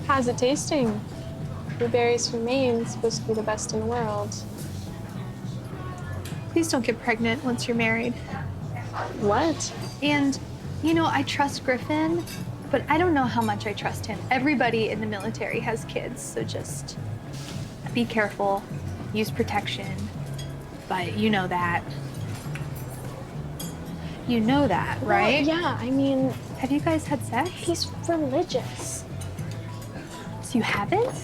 How's it tasting? Blueberries from Maine, supposed to be the best in the world. Please don't get pregnant once you're married. What? And, you know, I trust Griffin, but I don't know how much I trust him. Everybody in the military has kids, so just be careful, use protection, but you know that. You know that, right? Well, yeah, I mean... Have you guys had sex? He's religious. So you haven't?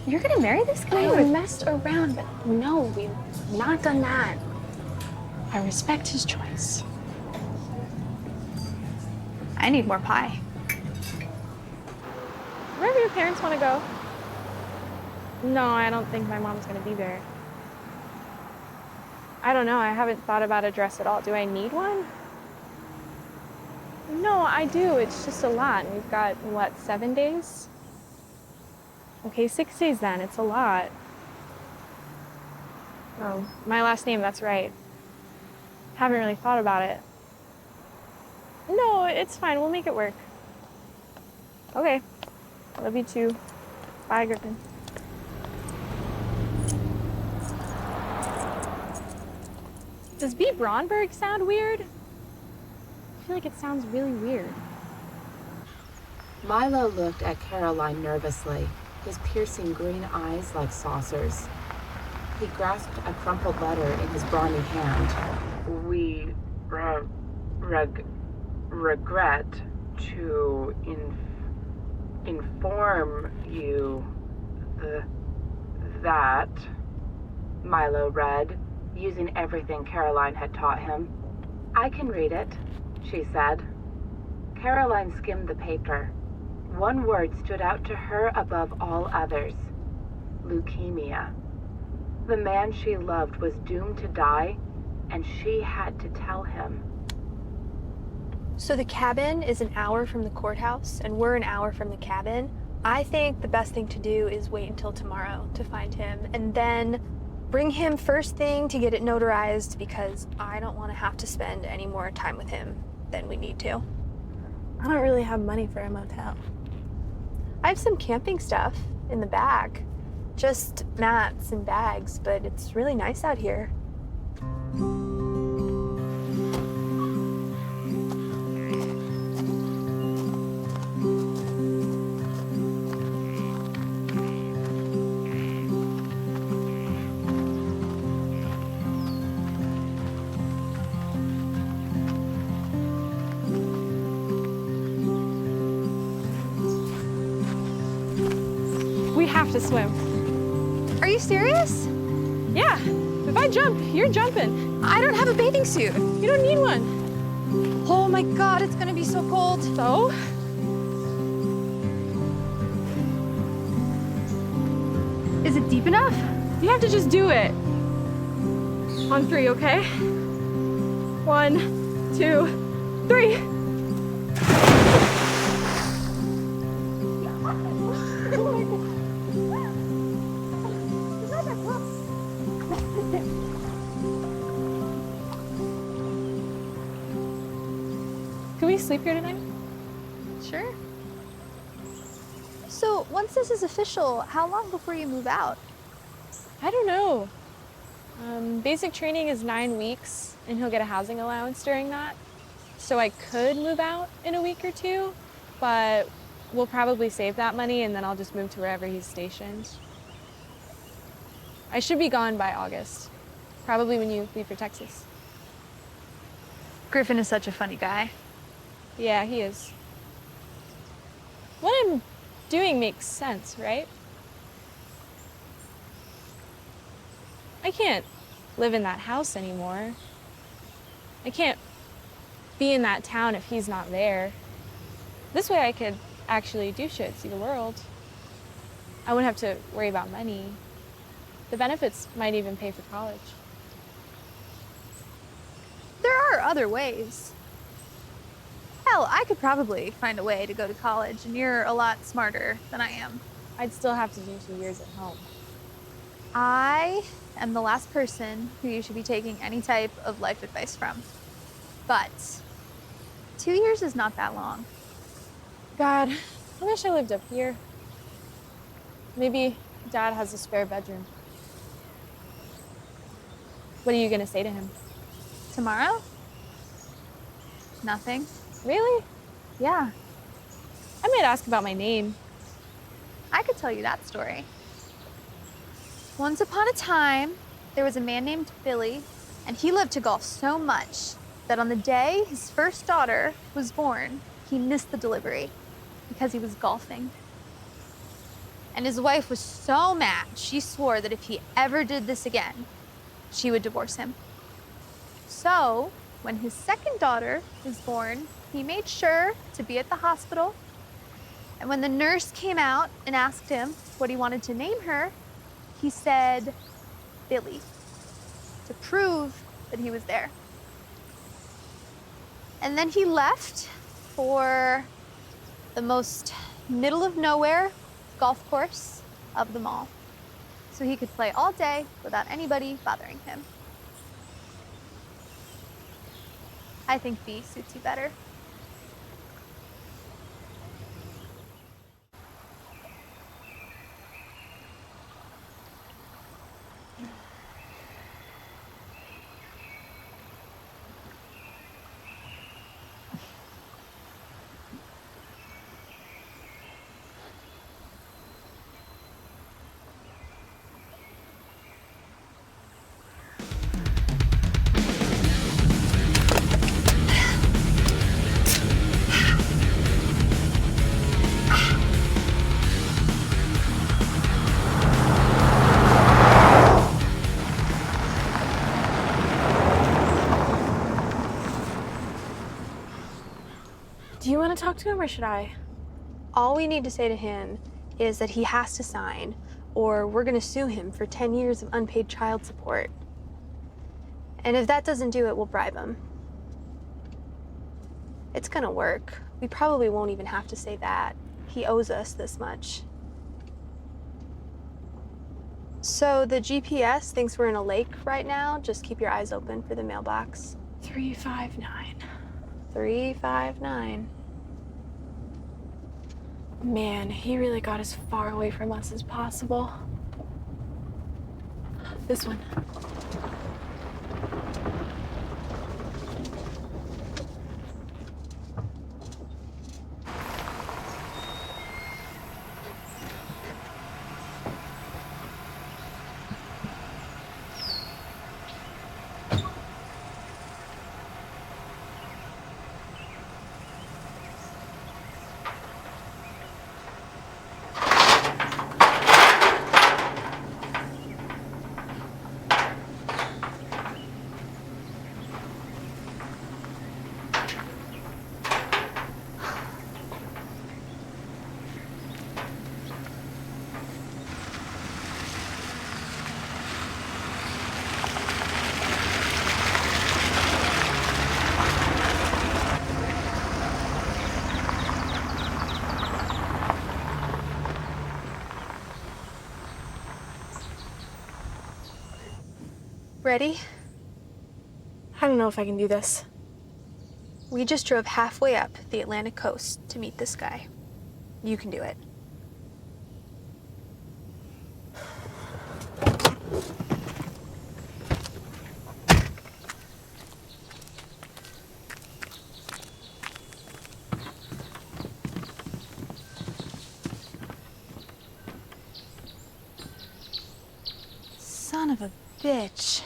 You're gonna marry this guy? I messed around, but no, we've not done that. I respect his choice. I need more pie. Wherever your parents want to go. No, I don't think my mom's gonna be there. I don't know, I haven't thought about a dress at all. Do I need one? No, I do, it's just a lot. We've got, what, 7 days? Okay, 6 days then, it's a lot. Oh, my last name, that's right. Haven't really thought about it. No, it's fine, we'll make it work. Okay, love you too. Bye, Griffin. Does B. Braunberg sound weird? I feel like it sounds really weird. Milo looked at Caroline nervously, his piercing green eyes like saucers. He grasped a crumpled letter in his brawny hand. We regret to inform you that, Milo read, using everything Caroline had taught him. I can read it, she said. Caroline skimmed the paper. One word stood out to her above all others. Leukemia. The man she loved was doomed to die, and she had to tell him. So the cabin is an hour from the courthouse, and we're an hour from the cabin. I think the best thing to do is wait until tomorrow to find him, and then bring him first thing to get it notarized, because I don't want to have to spend any more time with him than we need to. I don't really have money for a motel. I have some camping stuff in the back. Just mats and bags, but it's really nice out here. We have to swim. Are you serious? Yeah, if I jump, you're jumping. I don't have a bathing suit. You don't need one. Oh my God, it's gonna be so cold. So? Is it deep enough? You have to just do it. On 3, okay? 1, 2, 3. Can we sleep here tonight? Sure. So, once this is official, how long before you move out? I don't know. Basic training is 9 weeks, and he'll get a housing allowance during that. So I could move out in a week or two, but we'll probably save that money, and then I'll just move to wherever he's stationed. I should be gone by August, probably when you leave for Texas. Griffin is such a funny guy. Yeah, he is. What I'm doing makes sense, right? I can't live in that house anymore. I can't be in that town if he's not there. This way I could actually do shit, see the world. I wouldn't have to worry about money. The benefits might even pay for college. There are other ways. Hell, I could probably find a way to go to college, and you're a lot smarter than I am. I'd still have to do 2 years at home. I am the last person who you should be taking any type of life advice from. But 2 years is not that long. God, I wish I lived up here. Maybe Dad has a spare bedroom. What are you gonna say to him? Tomorrow? Nothing. Really? Yeah. I might ask about my name. I could tell you that story. Once upon a time, there was a man named Billy, and he loved to golf so much that on the day his first daughter was born, he missed the delivery because he was golfing. And his wife was so mad, she swore that if he ever did this again, she would divorce him. So, when his second daughter was born, he made sure to be at the hospital. And when the nurse came out and asked him what he wanted to name her, he said Billy, to prove that he was there. And then he left for the most middle of nowhere golf course of them all, so he could play all day without anybody bothering him. I think B suits you better. Do you want to talk to him or should I? All we need to say to him is that he has to sign, or we're going to sue him for 10 years of unpaid child support. And if that doesn't do it, we'll bribe him. It's going to work. We probably won't even have to say that. He owes us this much. So the GPS thinks we're in a lake right now. Just keep your eyes open for the mailbox. 359. 359. Man, he really got as far away from us as possible. This one. Ready? I don't know if I can do this. We just drove halfway up the Atlantic coast to meet this guy. You can do it. Son of a bitch.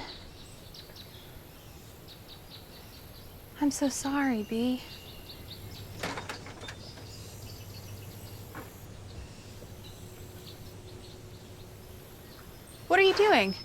I'm so sorry, B. What are you doing?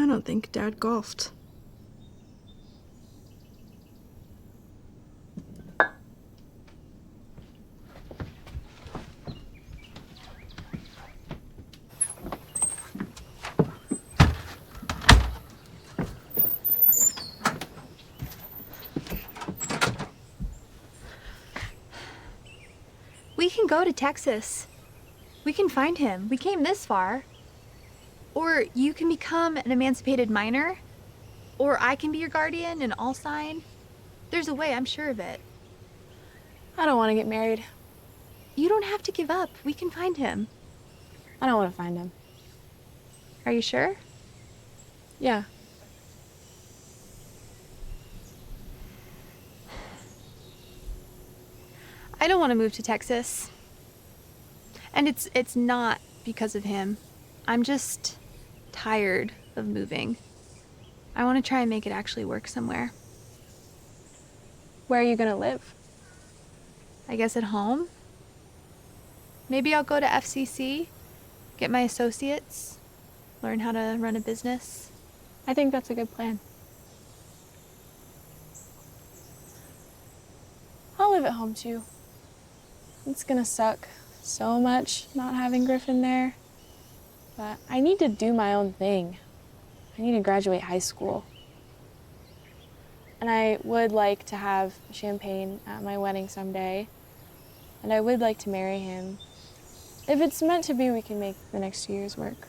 I don't think Dad golfed. We can go to Texas. We can find him. We came this far. Or you can become an emancipated minor. Or I can be your guardian and I'll sign. There's a way, I'm sure of it. I don't want to get married. You don't have to give up. We can find him. I don't want to find him. Are you sure? Yeah. I don't want to move to Texas. And it's not because of him. I'm just tired of moving. I want to try and make it actually work somewhere. Where are you gonna live? I guess at home. Maybe I'll go to FCC, get my associates, learn how to run a business. I think that's a good plan. I'll live at home too. It's gonna suck so much not having Griffin there, but I need to do my own thing. I need to graduate high school. And I would like to have champagne at my wedding someday, and I would like to marry him. If it's meant to be, we can make the next 2 years work.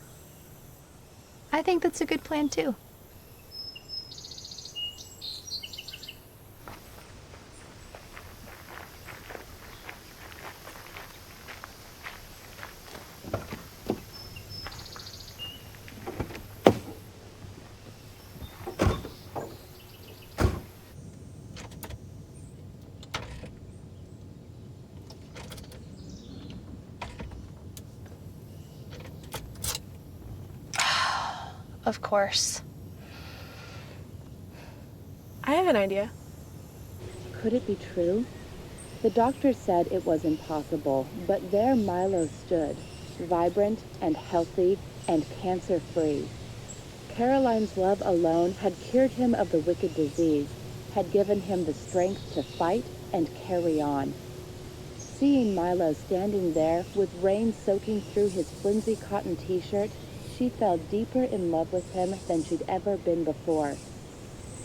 I think that's a good plan too. Of course. I have an idea. Could it be true? The doctor said it was impossible, but there Milo stood, vibrant and healthy and cancer-free. Caroline's love alone had cured him of the wicked disease, had given him the strength to fight and carry on. Seeing Milo standing there with rain soaking through his flimsy cotton t-shirt, she fell deeper in love with him than she'd ever been before.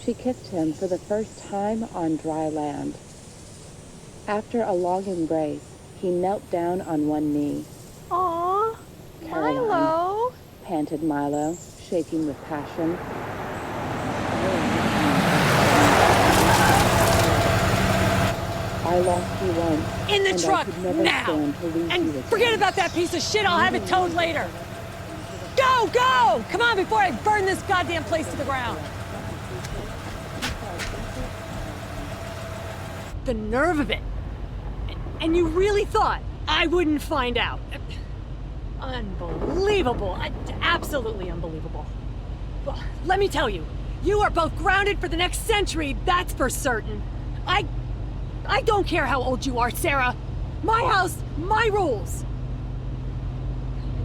She kissed him for the first time on dry land. After a long embrace, he knelt down on one knee. Aw, Caroline, Milo. panted Milo, shaking with passion. I lost you once. In the and truck, I could never now! stand to lose And you again. forget about that piece of shit, I'll have it towed later. Go, go! Come on, before I burn this goddamn place to the ground. The nerve of it. And you really thought I wouldn't find out. Unbelievable. Absolutely unbelievable. Well, let me tell you, you are both grounded for the next century, that's for certain. I don't care how old you are, Sarah. My house, my rules.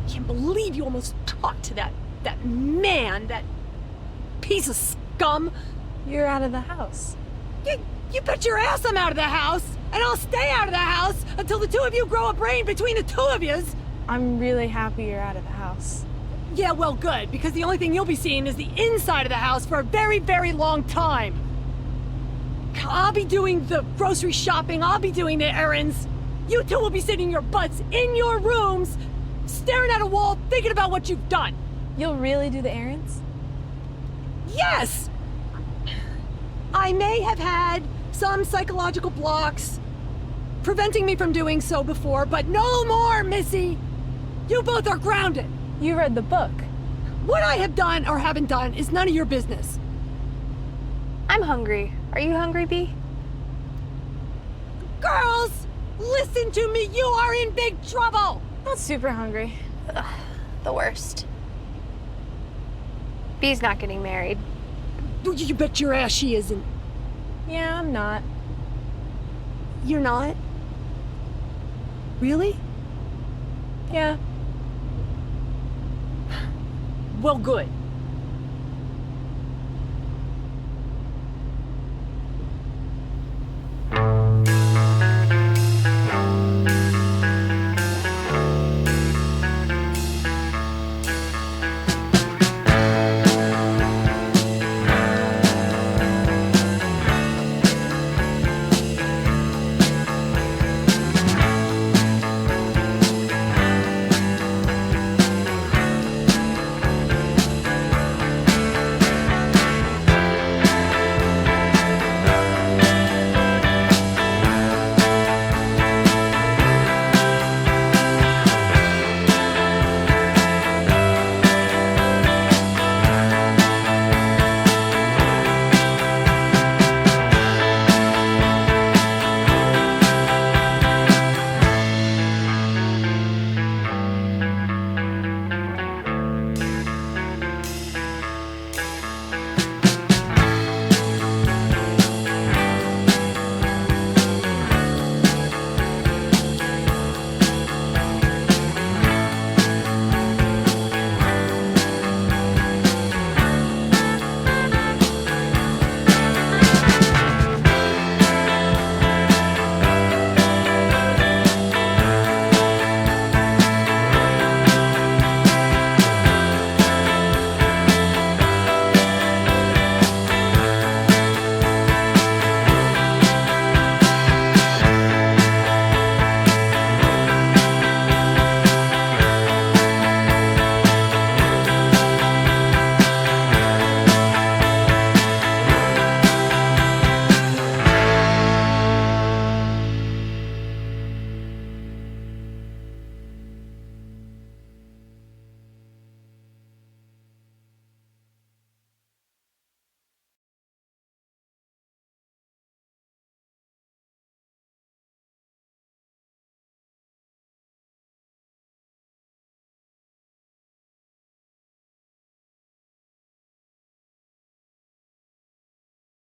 I can't believe you almost talked to that man, that piece of scum. You're out of the house. You bet your ass I'm out of the house, and I'll stay out of the house until the two of you grow a brain between the two of yous. I'm really happy you're out of the house. Yeah, well, good, because the only thing you'll be seeing is the inside of the house for a very, very long time. I'll be doing the grocery shopping, I'll be doing the errands. You two will be sitting your butts in your rooms, staring at a wall, thinking about what you've done. You'll really do the errands? Yes! I may have had some psychological blocks preventing me from doing so before, but no more, Missy! You both are grounded. You read the book. What I have done or haven't done is none of your business. I'm hungry. Are you hungry, Bee? Girls, listen to me. You are in big trouble. Not super hungry. Ugh, the worst. Bee's not getting married. You bet your ass she isn't. Yeah, I'm not. You're not? Really? Yeah. Well, good.